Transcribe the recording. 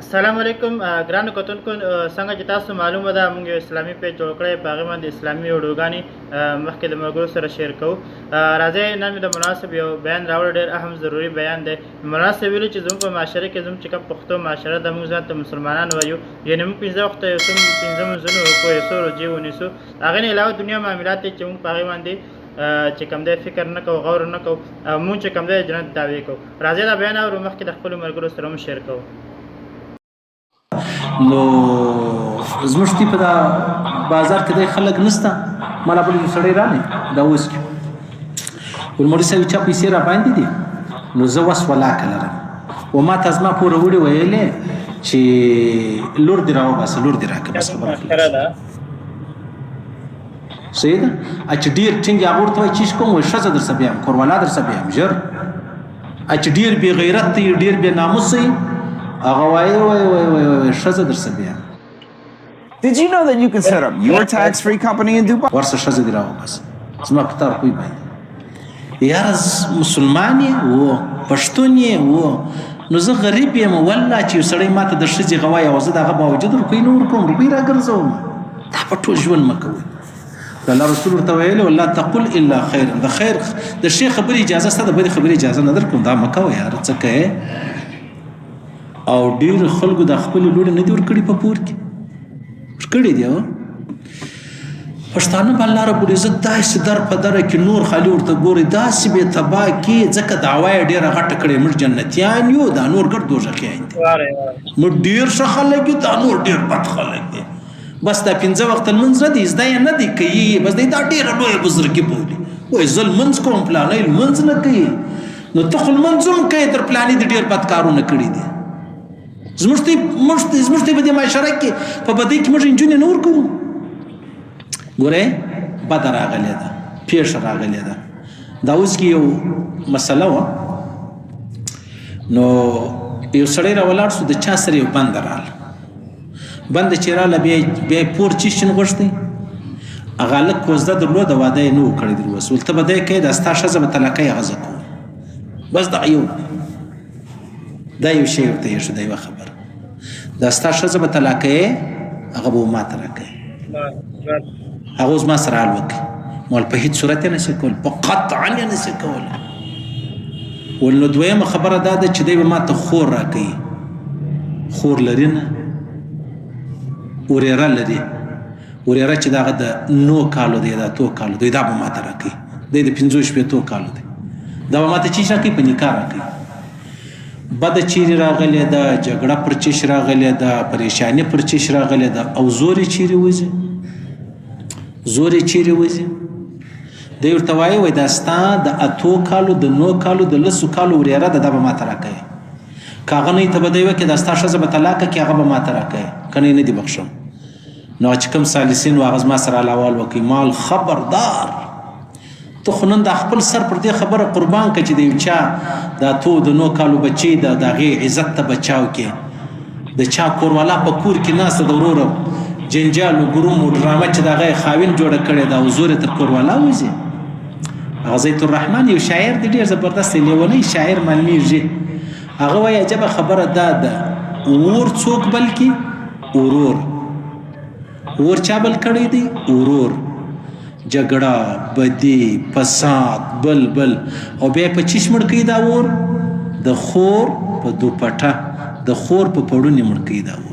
السلام علیکم ګرانو کتونکو څنګه چې تاسو معلومه ده موږ یو اسلامي پیج جوړ کړی په هغې باندې اسلامي ویډیوګانې مخکې د ملګرو سره شیر کوو راځئ نن مې د مناسب یو بیان راوړی ډېر اهم ضروري بیان دی مناسب ویلي چې زموږ په معاشره کې زموږ چې کوم پښتو معاشره ده موږ ځان ته مسلمانان وایو یعنې موږ پنځه وخته یو څه پنځه منځونه وکړو یو څو روژې ونیسو هغې نه علاوه دنیا معاملات دی چې موږ په هغې باندې چې کوم دی فکر نه کوو غور نه کوو او موږ چې کوم دی جنت دعوې کوو راځئ دا بیان اورو مخکې د خپلو ملګرو سره هم شیر کوو نو زموږ تی په دا بازار کې د خلک نسته مالا بل سړی راغی دا اوس کې ولمړي سوي چا پیسې را باندې دي نو زه وس ولاکه لرم و ما ته زما پوره وړي ویلې چې لور دې راو بس لور دې راکه بس خبره صحیح ده چې ډیر ټینګ هغه ورته وایي چې کوم وایي ښځه در څه بیم کوروالا در څه بیم ژر چې ډیر بې غیرت دی ډیر بې ناموس دی هغه وایي ښځه در څه بیم Did you know that you can set up your tax-free company in Dubai? ورسه ښځه دې راو بس زما په تار خوی باندې یاره مسلمان یې و پښتون یې و نو زه غریب یم والله چې یو سړی ماته د ښځې غوایي او زه د هغه باوجود روپۍ نه ورکوم روپۍ راګرځوم دا په ټول ژوند مه کوئ د الله رسول ورته ویلي ولا تقل الا خیرا د خیر د ښې خبرې اجازه سته د بدې خبرې اجازه نه درکوم دا مه کوه یاره څه کوې او ډېرو خلکو د خپلې لوڼې نه دي ورکړي په پور کې ورکړي دي پښتانه به الله رب العزت داسې در په دره کې نور خالي ورته ګوري داسې بې تباه کې ځکه دعوا یې ډېره غټه کړې موږ جنتیان یو دا نور ګډ دوزخیان دي موږ ډېر ښه خلک یو دا نور ډېر بد خلک دي بس دا پنځه وخته لمونځ نه دی زده یې نه دی کوي بس دی دا ډېره لویه بزرګي بولي وایي زه لمونځ کوم پلانی لمونځ نه کوي نو ته خو لمونځ هم کوې تر پلاني دې ډېر بد کارونه کړي دي زموږ ته په دې معاشره کې په بدۍ کې موږ نجونې نه ورکوو ګورئ بده راغلې ده پیښه راغلې ده دا اوس کې یو مسله وه نو یو سړی راولاړ شو د چا سره یو بنده راغله بنده چې راغله بیا یې پور چیشن غوښتی هغه هلک کوزده درلوده واده یې نه و کړی در اوس ولته به دی کوې دا ستا ښځه به طلاقه یې غزه کوو بس دغه یو دا یو شی ورته ایښو دا یوه خبره دا ستا ښځه به طلاقه یې هغه به ما ته راکوي هغه اوس ما سره حال وکړي مول په هېڅ صورت یې نشي کولی په قطعا یې نشي کولی ول نو دویمه خبره دا ده چې دی به ما ته خور راکوي خور لري نه ورېره لري ورېره چې د هغه د 9 کالو دی د 8 کالو دی دا به ما ته راکوي دی د 15 شپېتو کالو دی دا به ما ته چیش راکوي په نکاح راکوي بده چیرې راغلې ده جګړه پر چیش راغلې ده پریشاني پر چیش راغلې ده او زور یې چیرې وځي زور یې چیرې وځي دی ورته وایي دا ستا د 8 کالو د 9 کالو د 10 کالو ورېره ده دا به ما ته راکوي که هغه نه یې ته به دی وکړي دا ستا ښځه به طلاقه کړي هغه به ما ته راکوي که نه یې نه دي بخښم نو چې کوم سالسین و هغه زما سره حلوال وکړي مال خبردار ته خو نن دا خپل سر پر دې خبره قربان کړه چې د یو چا دا تو د 9 کالو بچی د هغې عزت ته بچاو کې د چا کوروالا په کور کې ناسته د وروره جنجال و ګروم و ډرامه چې د هغه یې خاوین جوړه کړې ده او زور یې تر کوروالا وځي هغه زید الرحمن یو شاعر دی ډېر زبردست لیونی شاعر معلومیږي هغه وایي عجبه خبره دا ده اور څوک بلکې ورور اور چا بل کړی دی ورور جګړه بدی فساد بل او بیا په چیش مړ کوي دا اور د خور په دوپټه د خور په پړونې مړ کوي دا اور